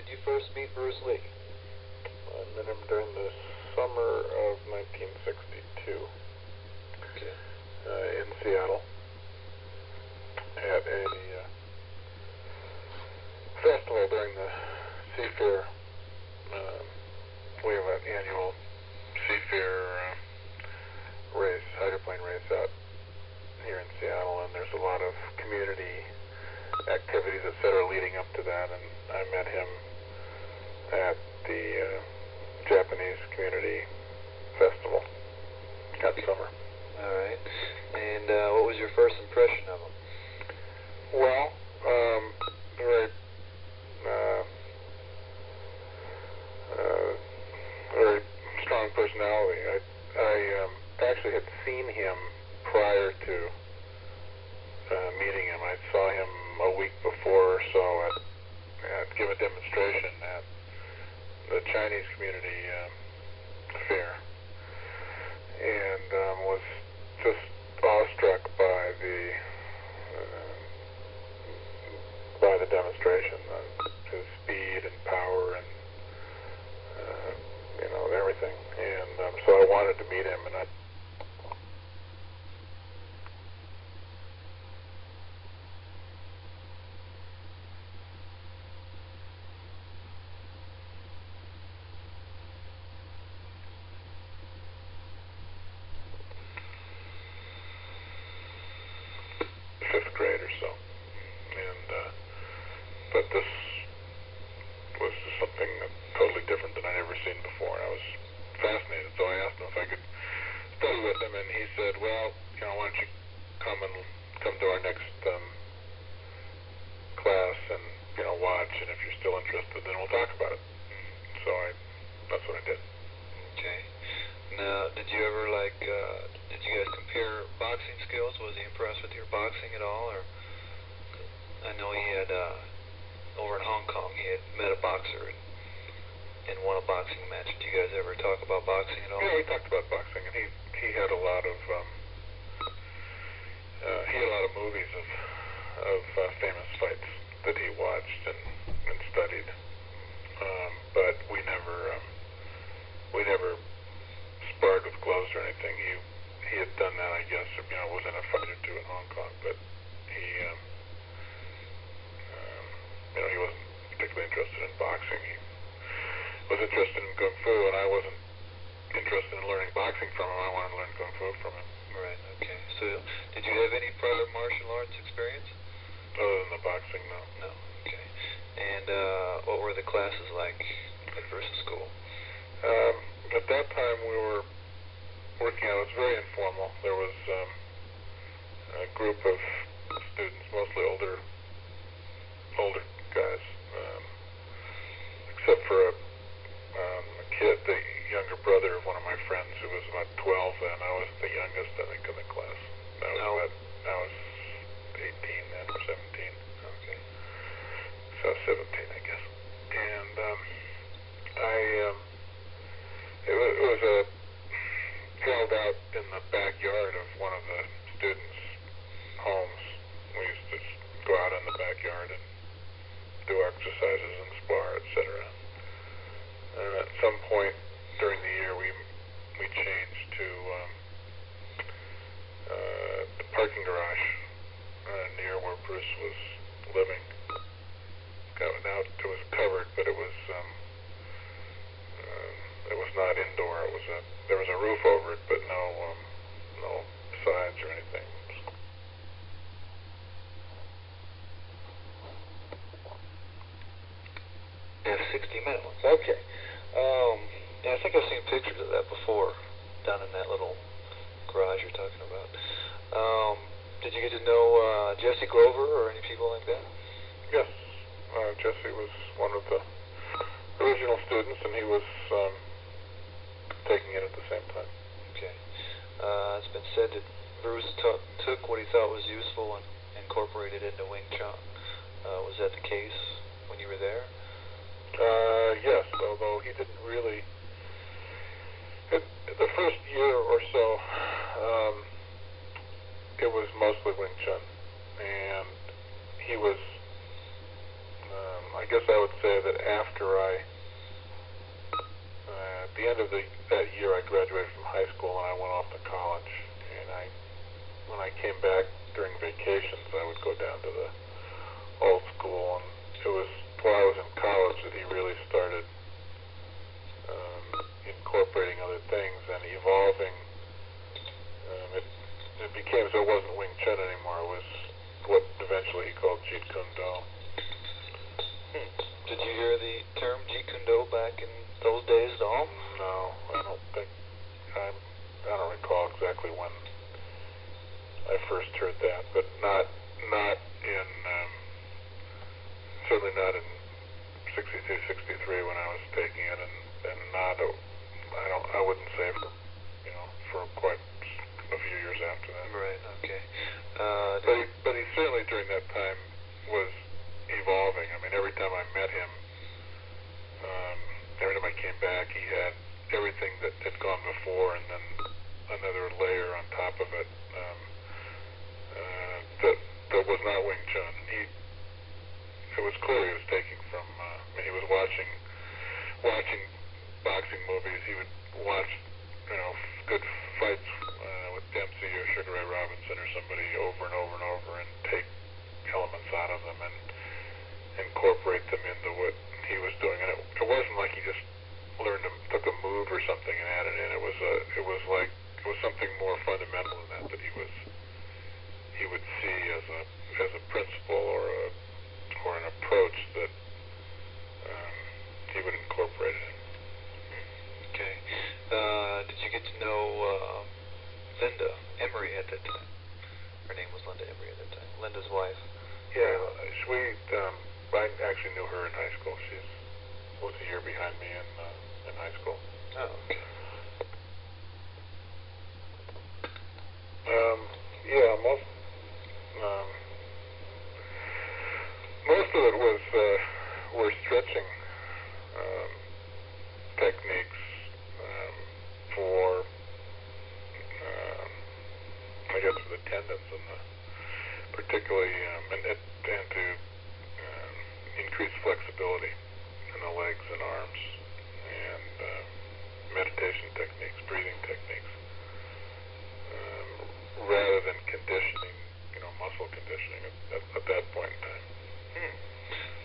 did you first meet Bruce Lee? I met him during the summer of 1962 Okay. In Seattle at a festival during the Seafair. We have an annual Seafair race, hydroplane race out here in Seattle, and there's a lot of community activities, etc., leading up to that, and I met him at the Japanese Community Festival that summer. All right. And what was your first impression of him? Well, very strong personality. I actually had seen him prior to meeting him. I saw him a week before or so at give a demonstration at the Chinese Community Fair, and was just awestruck by the demonstration, his speed and power and everything. And so I wanted to meet him, and I fifth grade or so, and but this was just something totally different than I'd ever seen before, and I was fascinated. So I asked him if I could study with him, and he said, "Well, why don't you come to our next class and watch, and if you're still interested, then we'll talk about it." So that's what I did. Okay. Now, did you ever did you guys compare boxing skills? Was he impressed with your boxing at all, or? I know he had over in Hong Kong, he had met a boxer and won a boxing match. Did you guys ever talk about boxing at all? Yeah, we talked about boxing, and he had a lot of movies of famous fights that he watched and studied, but we never sparred with gloves or anything. He had done that, I guess. Was in a fight or two in Hong Kong, but he wasn't particularly interested in boxing. He was interested in Kung Fu, and I wasn't interested in learning boxing from him. I wanted to learn Kung Fu from him. Right, okay. So, did you have any prior martial arts experience? Other than the boxing, no. No, okay. And what were the classes like at Versus School? At that time, we were working out. It was very informal. There was a group of students, mostly older guys, except for a kid, the younger brother of one of my friends, who was about 12 then. I was the youngest, I think, in the class. I was 18 then, or 17. Okay. So 17, I guess. And it was held out in the backyard of one of the students' homes. We used to go out in the backyard and do exercises and spar, etc. And at some point during the year, we changed to the parking garage near where Bruce was living. Now it was covered, but it was not indoor. There was a roof over it, but no sides or anything. Yeah, 60 minutes. Okay. Yeah, I think I've seen pictures of that before, down in that little garage you're talking about. Did you get to know Jesse Glover or any people like that? Yes. Jesse was one of the original students, and he was taking it at the same time. Okay. It's been said that Bruce took what he thought was useful and incorporated it into Wing Chun. Was that the case when you were there? Yes, although he didn't really. The first year or so, it was mostly Wing Chun, and he was, I guess I would say that after at the end of that year, I graduated from high school and I went off to college. And when I came back during vacations, I would go down to the old school, and it was while I was in college that he really started incorporating other things and evolving. It became so it wasn't Wing Chun anymore. It was what eventually he called Jeet Kune Do. Did you hear the term Jeet Kune Do back in those days at all? No, I don't think. I don't recall exactly when I first heard that, but not in certainly not in 62, 63 when I was taking it, and not I wouldn't say for quite a few years after that. Right. Okay. But he certainly during that time was evolving. I mean, every time I met him, every time I came back, he had everything that had gone before, and then another layer on top of it that was not Wing Chun. It was clear he was taking from. He was watching boxing movies. He would watch good fights with Dempsey or Sugar Ray Robinson or somebody over and over and over, and take elements out of them and incorporate them into what he was doing. And it wasn't like he just took a move or something and added in. It was something more fundamental than that he would see as a principle or an approach that he would incorporate it. Okay. Did you get to know Linda Emery at that time? Her name was Linda Emery at that time. Linda's wife. Yeah, I actually knew her in high school. She was a year behind me in high school. Oh, okay. Yeah, most of it were stretching techniques for, I guess, for the tendons and particularly and to increase flexibility in the legs and arms, and meditation techniques, breathing techniques, rather than conditioning, muscle conditioning at that point in time.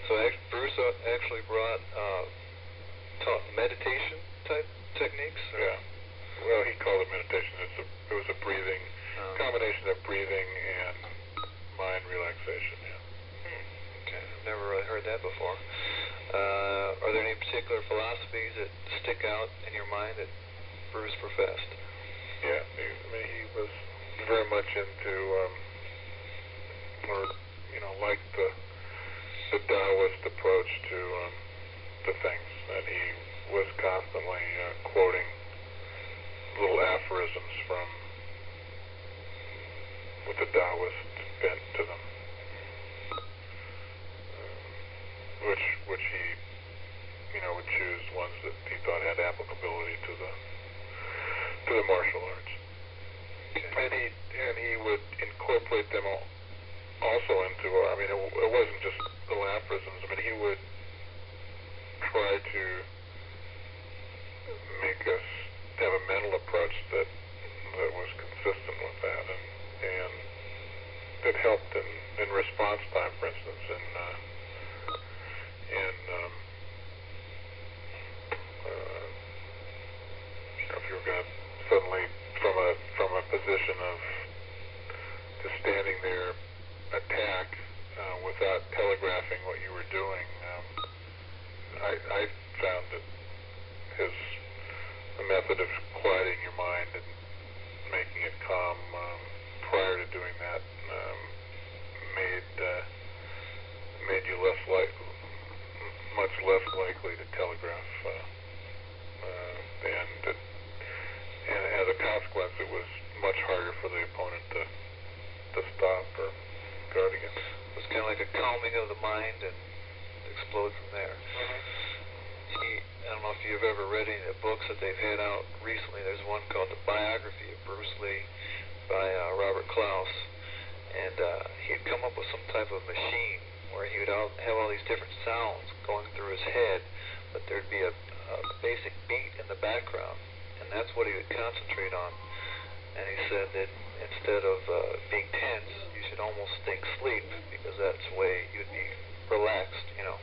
So Bruce actually taught meditation type techniques? Or? Yeah. Well, he called it meditation. It was a breathing, combination of breathing and mind relaxation. Yeah. Okay, I've never really heard that before. Are there any particular philosophies that stick out in your mind that Bruce professed? Yeah, he was very much into, liked the Taoist approach to things, and he was constantly quoting little aphorisms with the Taoist bent to them, which he would choose ones that he thought had applicability to the martial arts. Okay. And he would incorporate them also into. It wasn't just little aphorisms. He would try to make us have a mental approach that was consistent with that, and that helped in response time, for instance, if you were going to suddenly from a position of just standing there attack without telegraphing what you were doing, I found that a method of quieting your mind and making it calm prior to doing that made you much less likely to telegraph, and as a consequence, it was much harder for the opponent to stop or guard against. It was kind of like a calming of the mind and explode from there. I don't know if you've ever read any of the books that they've had out recently. There's one called The Biography of Bruce Lee by Robert Klaus, and he had come up with some type of machine where he would have all these different sounds going through his head, but there'd be a basic beat in the background, and that's what he would concentrate on. And he said that instead of being tense, you should almost think sleep, because that's the way you'd be relaxed, you know.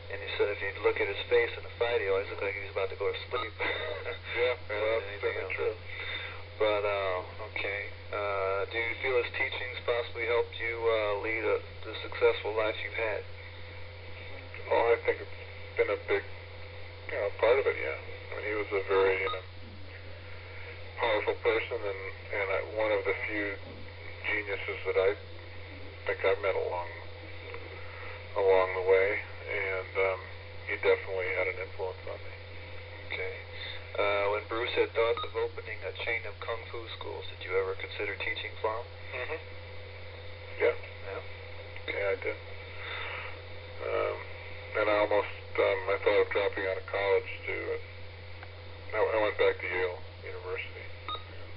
And he said if you'd look at his face in a fight, he always looked like he was about to go to sleep. Yeah, rather than anything else. true. But, okay. Do you feel his teachings possibly helped you lead the successful life you've had? Oh, I think it's been a big, part of it, yeah. I mean, he was a very, powerful person, and one of the few geniuses that I think I've met along the way, and he definitely had an influence on me. Okay. When Bruce had thoughts of opening a chain of kung fu schools, did you ever consider teaching for him? Mm-hmm. Yeah. Yeah. Okay, I did. And I almost, I thought of dropping out of college too. I went back to Yale University, and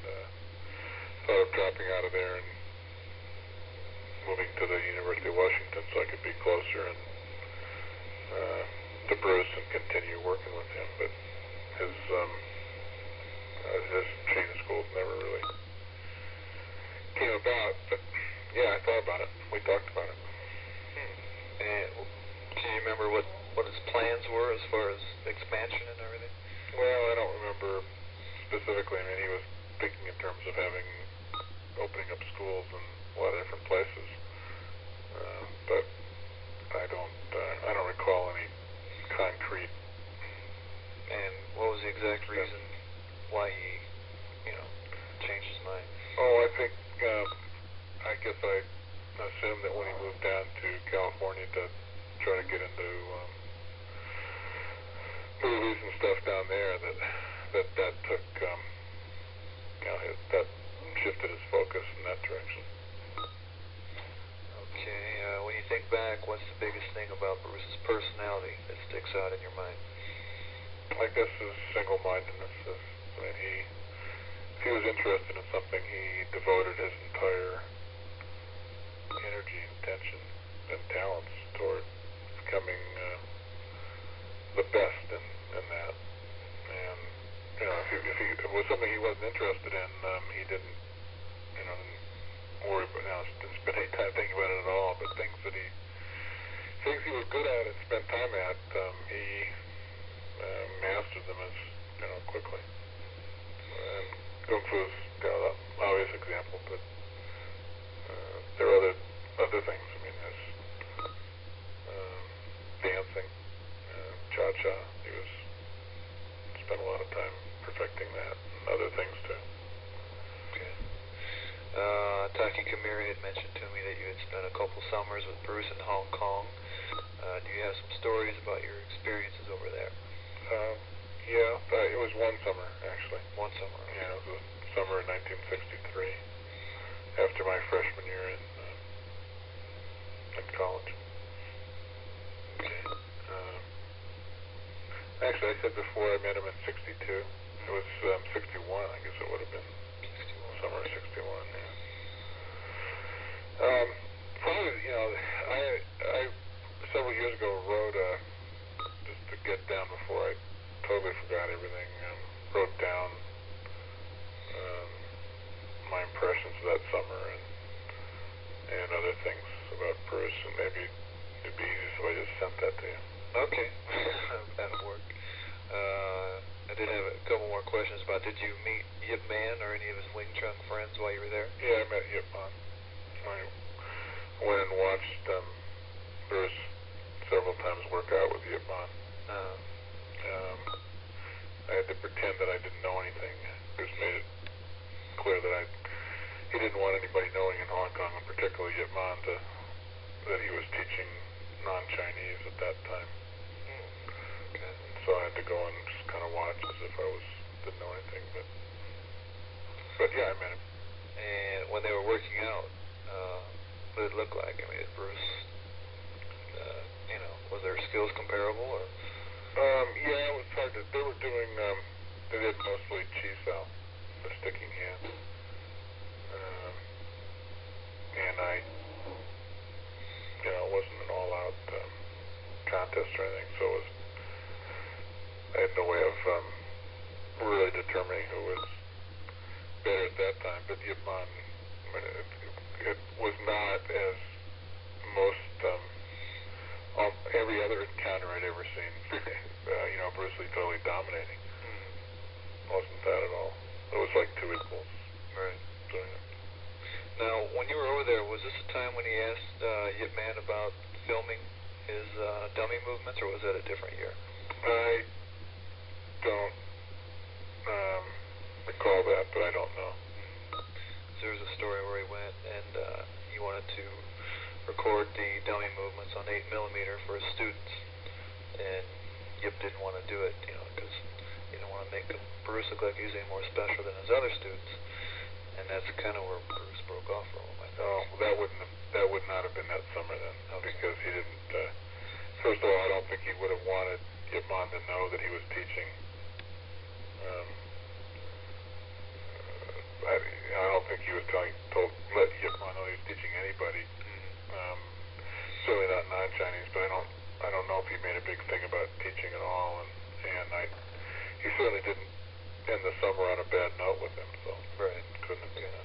thought of dropping out of there and moving to the University of Washington so I could be closer and to Bruce and continue working with him. But his chain of schools never really came about. But yeah, I thought about it. We talked about it. And do you remember what his plans were as far as expansion and everything? Well, I don't remember specifically. I mean, he was thinking in terms of opening up schools in a lot of different places. But I don't recall any concrete. And what was the exact reason why he, changed his mind? Oh, I think, I guess I assumed that when he moved down to California to try to get into movies and stuff down there, that took, that shifted his focus in that direction. Okay, when you think back, what's the biggest thing about Bruce's personality that sticks out in your mind? I guess his single-mindedness. I mean, if he was interested in something, he devoted his entire energy and attention and talents toward becoming the best in that. And if it was something he wasn't interested in, he didn't worry about. Didn't spend any time thinking about it at all. But things he was good at and spent time at, he mastered them as quickly. And kung fu is the obvious example, but there are other things. I mean, there's dancing, cha-cha. He spent a lot of time perfecting that, and other things too. Okay. Taki Kamiri had mentioned to me that you had spent a couple summers with Bruce in Hong Kong. Do you have some stories about your experiences over there? Yeah, it was one summer, actually. One summer. Yeah, it was the summer of 1963, after my freshman year in college. Okay. Actually, I said before I met him in 62. It was 61, I guess it would have been. 61. Summer of 61, yeah. Probably, I several years ago wrote, just to get down before I totally forgot everything, wrote down my impressions of that summer and other things about Bruce, and maybe it'd be easier if I just sent that to you. Okay. That'll work. I did have a couple more questions about, did you meet Yip Man or any of his Wing Chun friends while you were there? Yeah, I met Yip Man. I went and watched Bruce several times work out with Yip Man. I had to pretend that I didn't know anything. Bruce made it clear that he didn't want anybody knowing in Hong Kong, and particularly Yip Man, that he was teaching non-Chinese at that time. Okay. And so I had to go and just kind of watch as if I didn't know anything. But yeah, I met him. And when they were working out, what did it look like? I mean, did Bruce, was their skills comparable, or? Yeah, it was hard to. They were doing. They did mostly chi sao, the sticking hand, and I, it wasn't an contest or anything, so I had no way of really determining who was better at that time. But Yip Man, it was not as most every other encounter I'd ever seen. Bruce Lee totally dominating. Wasn't that at all. It was like two equals. Right. So, yeah. Now, when you were over there, was this a time when he asked Yip Man about filming his dummy movements, or was that a different year? I don't recall that, but I don't know. There was a story where he went and he wanted to record the dummy movements on 8mm for his students, and Yip didn't want to do it, because he didn't want to make Bruce look like he was any more special than his other students, and that's kind of where Bruce broke off from him, I think. Oh, that would not have been that summer then, because he didn't. First of all, I don't think he would have wanted Yip Man to know that he was teaching. I don't think he was let Yip Man know he was teaching anybody. Certainly not non-Chinese, but I don't know if he made a big thing about teaching at all, and he certainly didn't end the summer on a bad note with him, so right. Couldn't have been that.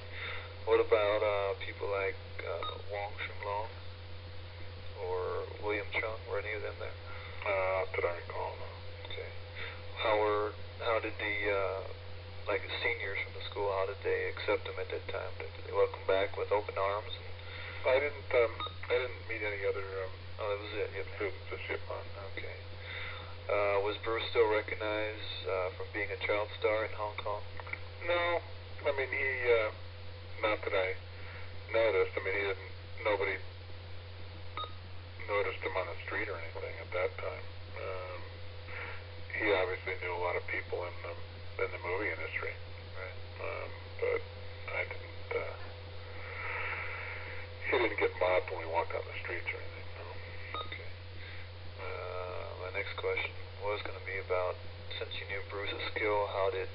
What about people like Wong Shunlong or William Chung? Were any of them there? That I recall, no. Okay. How did the seniors from the school, how did they accept him at that time? Did they welcome back with open arms? I didn't meet any other Oh, that was it. Yep. students at Yip Man. Okay. Was Bruce still recognized from being a child star in Hong Kong? No, I mean he. Not that I noticed. I mean nobody noticed him on the street or anything at that time. He obviously knew a lot of people in the movie industry. Right. But I didn't. He didn't get mobbed when we walked on the streets or anything. No. Okay. My next question was going to be about, since you knew Bruce's skill, how did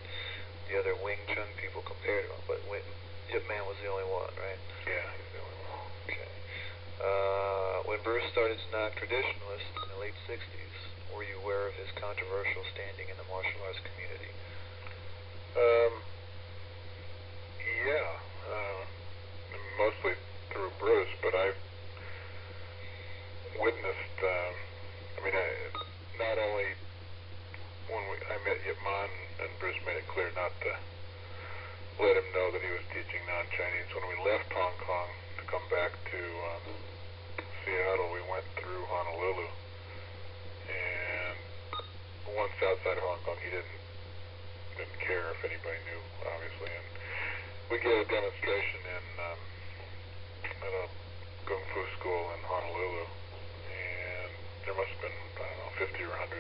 the other Wing Chun people compare to him? But Yip Man was the only one, right? Yeah, he's the only one. Okay. When Bruce started to knock traditionalists in the late 60s, were you aware of his controversial standing in the martial arts community? Yeah. Mostly through Bruce, but I've witnessed, not only when I met Yip Man and Bruce made it clear not to let him know that he was teaching non-Chinese. When we left Hong Kong to come back to Seattle, we went through Honolulu, and once outside of Hong Kong, he didn't care if anybody knew, obviously, and we gave a demonstration at a kung fu school in Honolulu, and there must have been, I don't know, 50 or 100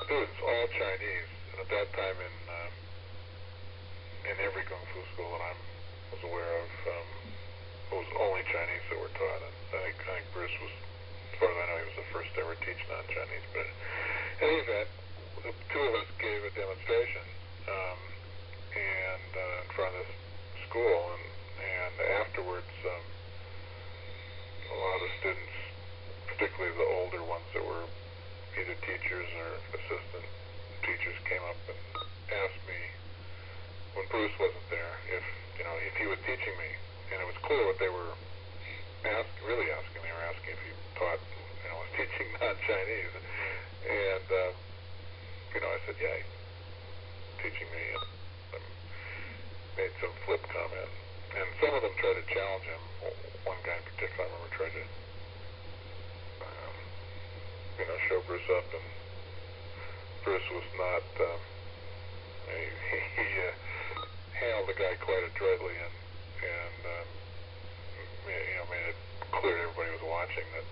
students, all Chinese. And at that time in every kung fu school that I was aware of, it was only Chinese that were taught. And I think Bruce was, as far as I know, he was the first to ever teach non-Chinese. But in any event, the two of us gave a demonstration and in front of this school, and afterwards, a lot of the students, particularly the older ones that were either teachers or assistant teachers, came up and asked me, when Bruce wasn't there, if he was teaching me, and it was clear what they were really asking. They were asking if he taught, was teaching non-Chinese, and I said, yeah, he's teaching me, and made some flip comment, and some of them tried to challenge him. One guy in particular, I remember, tried to show Bruce up, and Bruce was not. He handled the guy quite adroitly, and made it clear to everybody who was watching that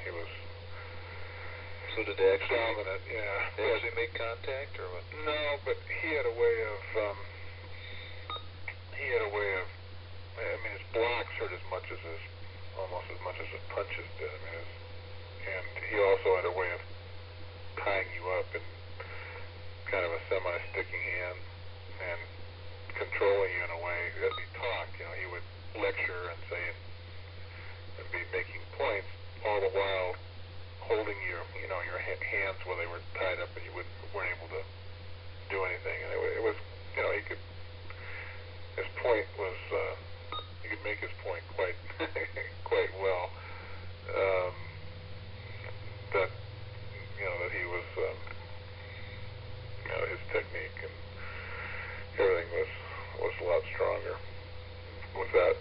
he was. So did they actually dominant? Yeah. They actually make contact, or what? No, but he had a way of. His blocks hurt almost as much as his punches did. And he also had a way of tying you up in kind of a semi-sticking hand and controlling you in a way. As he talked, he would lecture and say and be making points, all the while holding your hands while they were tied up, and you weren't able to do anything. And it was, he could. His point was, he could make his point quite quite well. That that he was, his technique and everything was a lot stronger without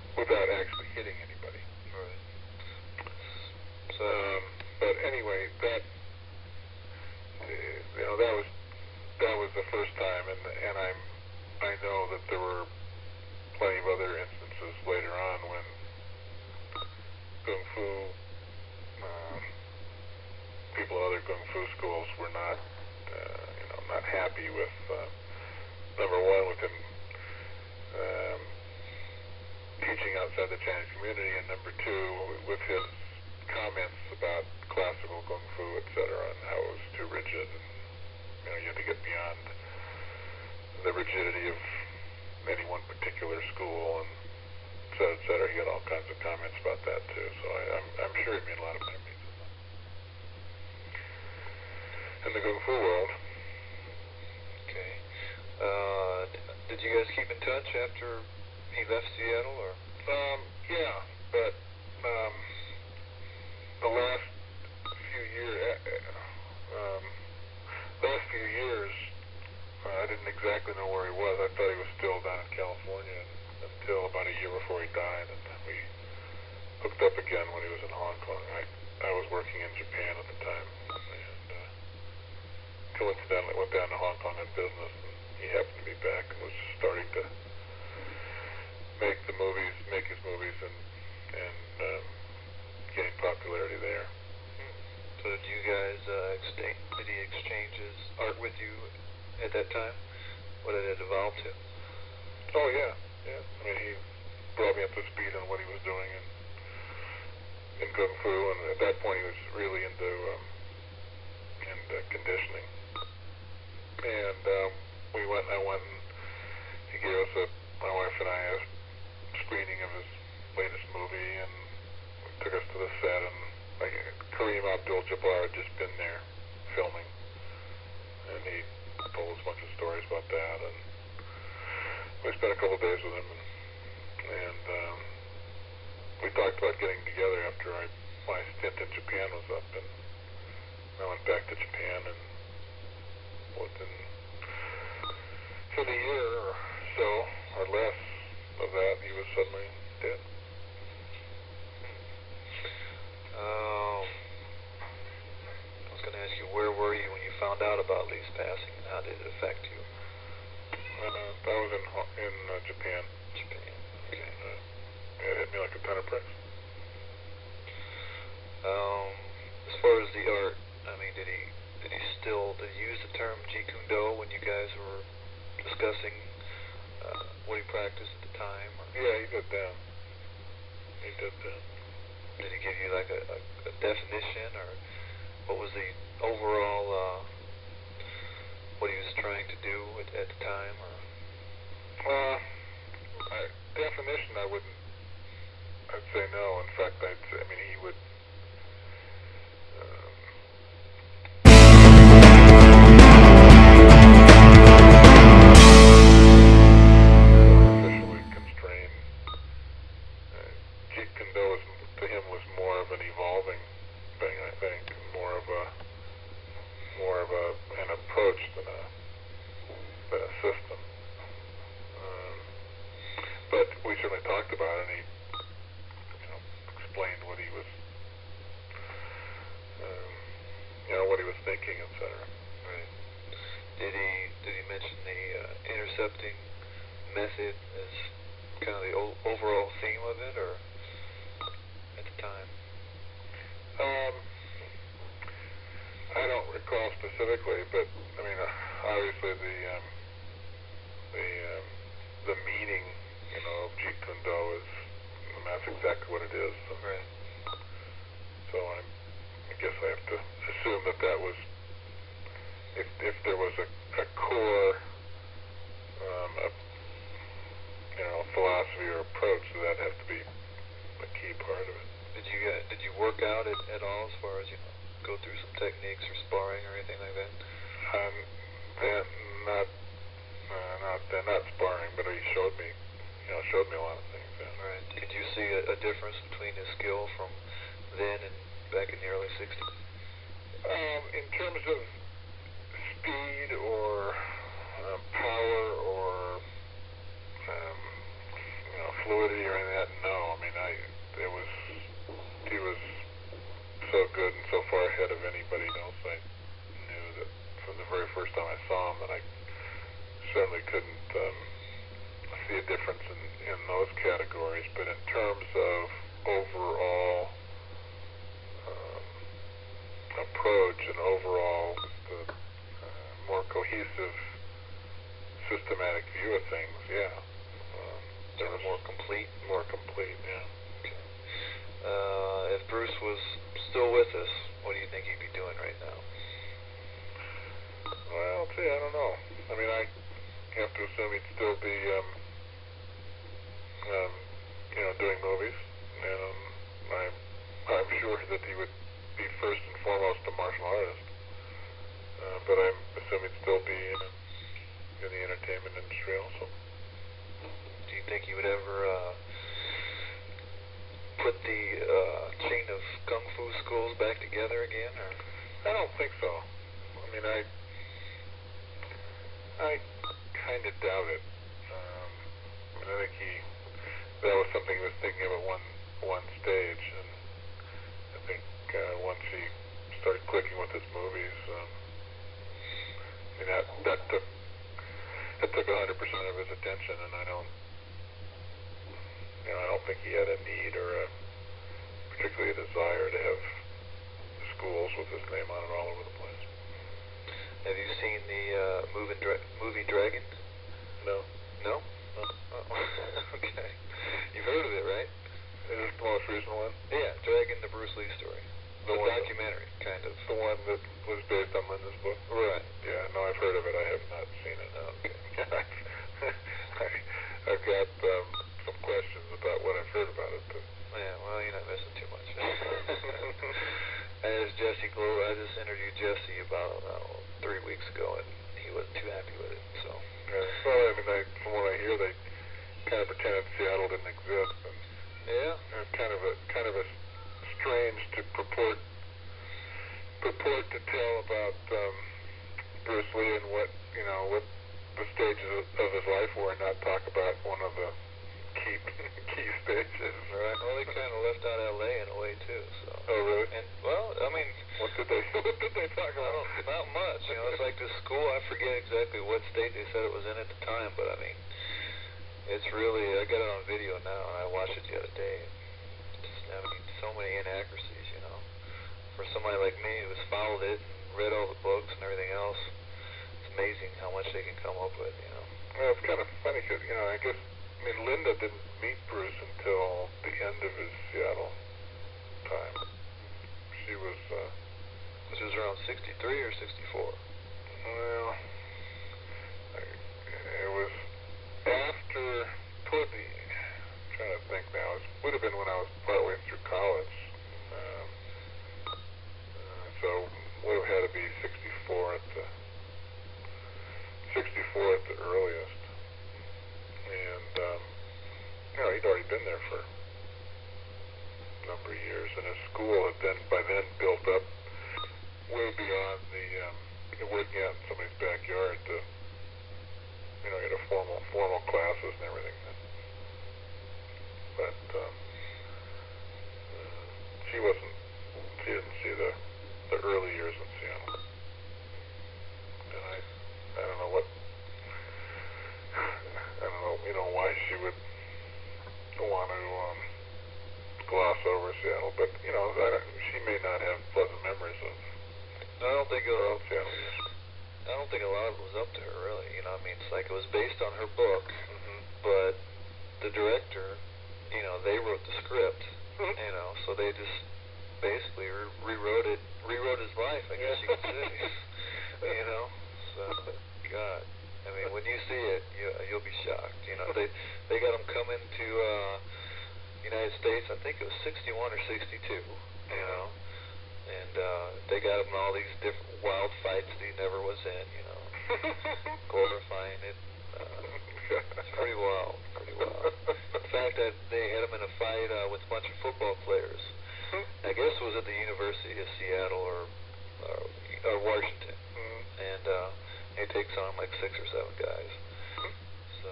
actually hitting anybody. Right. So, but anyway, that that was the first time, and I know that there were plenty of other instances later on when kung fu people at other kung fu schools were not not happy with number one, with him teaching outside the Chinese community, and number two, with his comments about classical kung fu, etc., and how it was too rigid, and you had to get beyond the rigidity of any one particular school, and et cetera, et cetera. He had all kinds of comments about that too. So I'm sure he made a lot of enemies in the kung fu world. Okay. Did you guys keep in touch after he left Seattle, or? Yeah, but the last few years, I didn't exactly know where he was. I thought he was still down in California until about a year before he died, and then we hooked up again when he was in Hong Kong. I was working in Japan at the time, and coincidentally went down to Hong Kong on business, and he happened to be back and was just starting to make his movies, and gain popularity there. So did you guys did he exchange his art with you at that time? What did it evolve to? Oh yeah. I mean, he brought me up to speed on what he was doing in kung fu, and at that point he was really into conditioning. And I went, and he gave us my wife and I, a screening of his latest movie, and took us to the set, and Kareem Abdul-Jabbar had just been there filming, and he told us a bunch of stories about that, and we spent a couple days with him, and we talked about getting together after my stint in Japan was up, and I went back to Japan, and within a year or so, or less of that, he was suddenly dead. I was going to ask you, where were you when you found out about Lee's passing, and how did it affect you? That was in Japan. Japan. Okay. It hit me like a ton of bricks. As far as the art, I mean, did he use the term Jeet Kune Do when you guys were discussing what he practiced at the time? Or? Yeah, he did that. Did he give you like a definition, or what was the overall what he was trying to do at the time? Or definition, I'd say no. In fact, he would. Officially constrained. Jeet Kune Do to him was more of an evolving thing, I think, more of an approach than a system. But we certainly talked about it, and he explained what he was, what he was thinking, etc. right. Did he mention the intercepting method as kind of the overall theme of it, or at the time? I don't recall specifically, but I mean, obviously the meaning, of Jeet Kune Do is, that's exactly what it is. So, right. So I guess I have to assume that was, if there was a core, philosophy or approach, so that has to be a key part of it. Did you work out at all as far as go through some techniques or sparring or anything like that? Then not sparring, but he showed me a lot of things. Yeah. Right. Could you see a difference between his skill from then and back in the early 60s? In terms of speed or power or fluidity or any of that, no. I mean, he was so good and so far ahead of anybody else I knew that from the very first time I saw him that I certainly couldn't see a difference in those categories. But in terms of overall approach and overall the more cohesive, systematic view of things, yeah. Sort of more complete? More complete, yeah. Okay. If Bruce was still with us, what do you think he'd be doing right now? Well, gee, I don't know. I mean, I have to assume he'd still be, doing movies, and I'm sure that he would be first and foremost a martial artist, but I'm assuming he'd still be in the entertainment industry also. Do you think he would ever put the chain of kung fu schools back together again? Or? I don't think so. I mean, I kind of doubt it. I mean, I think that was something he was thinking of at one stage, and I think once he started clicking with his movies, I mean, that took 100% of his attention, and I don't think he had a need or particularly a desire to have schools with his name on it all over the place. Have you seen the movie Dragon? No. No? Oh. Okay. You've heard of it, right? Is this the most recent one? Yeah, Dragon, the Bruce Lee story. The documentary, kind of. The one that was based on Linda's book? Right. Yeah, no, I've heard of it. I have not seen it. Okay. I've got some questions about what I've heard about it. But yeah, well, you're not missing too much. As Jesse Glover, I just interviewed Jesse about 3 weeks ago, and he wasn't too happy with it. So. Yeah. Well, I mean, from what I hear, they kind of pretended Seattle didn't exist. And yeah. It's kind of a strange to purport to tell about Bruce Lee and what the stages of his life were, and not talk about one of the key stages. Right. Well, they kind of left out L.A. in a way too. So. Oh, really? And well, I mean, what did they talk about? Not much. It's like this school. I forget exactly what state they said it was in at the time, but I mean, it's really. I got it on video now, and I watched it the other day. I mean, so many inaccuracies. For somebody like me who's followed it and read all the books and everything else, it's amazing how much they can come up with. Well, it's kind of funny because I guess Linda didn't meet Bruce until the end of his Seattle time. She was. Which was around 63 or 64. Well, it was after. I'm trying to think now. It would have been when I was partway through college. So would have had to be 64 at the earliest. And he'd already been there for a number of years, and his school had by then built up way beyond the working out in somebody's backyard to get a formal classes and everything. But she didn't see the early years in Seattle. And I don't know why she would want to gloss over Seattle, but she may not have pleasant memories of. I don't think Seattle. I don't think a lot of it was up to her, really. I mean, it's like it was based on her book, but the director, they wrote the script, so they just basically rewrote his life, I guess you could say. So God, I mean, when you see it, you'll be shocked. They got him coming to United States. I think it was 61 or 62. And they got him in all these different wild fights that he never was in, you know, glorifying it. It's pretty wild, pretty wild. In fact, they had him in a fight with a bunch of football players. I guess it was at the University of Seattle or Washington. And he takes on like 6 or 7 guys. So,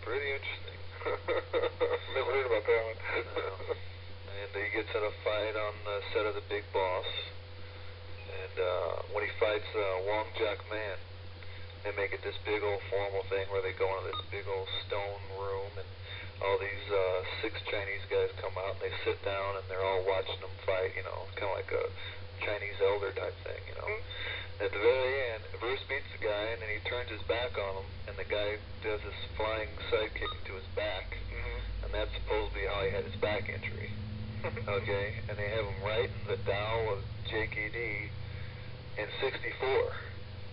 pretty interesting. Never heard about that one. And he gets in a fight on the set of The Big Boss. And when he fights Wong Jack Man, they make it this big old formal thing where they go into this big old stone room, and all these 6 Chinese guys come out and they sit down and they're all watching them fight, you know, kind of like a Chinese elder type thing, you know. At the very end, Bruce beats the guy and then he turns his back on him, and the guy does this flying side kick to his back, and that's supposed to be how he had his back injury. Okay, and they have him right in the Dow of JKD in '64.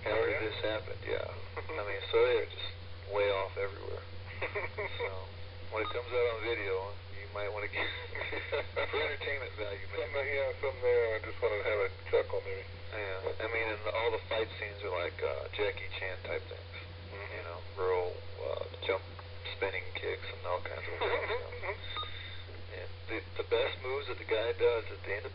After this happened, yeah. I mean, so they're just way off everywhere. So, when it comes out on video, you might want to get for entertainment value, maybe. Some there. I just wanted to have a chuckle, maybe. Yeah, I mean, and all the fight scenes are like Jackie Chan type things. You know, real jump, spinning kicks, and all kinds of stuff. And the best moves that the guy does at the end of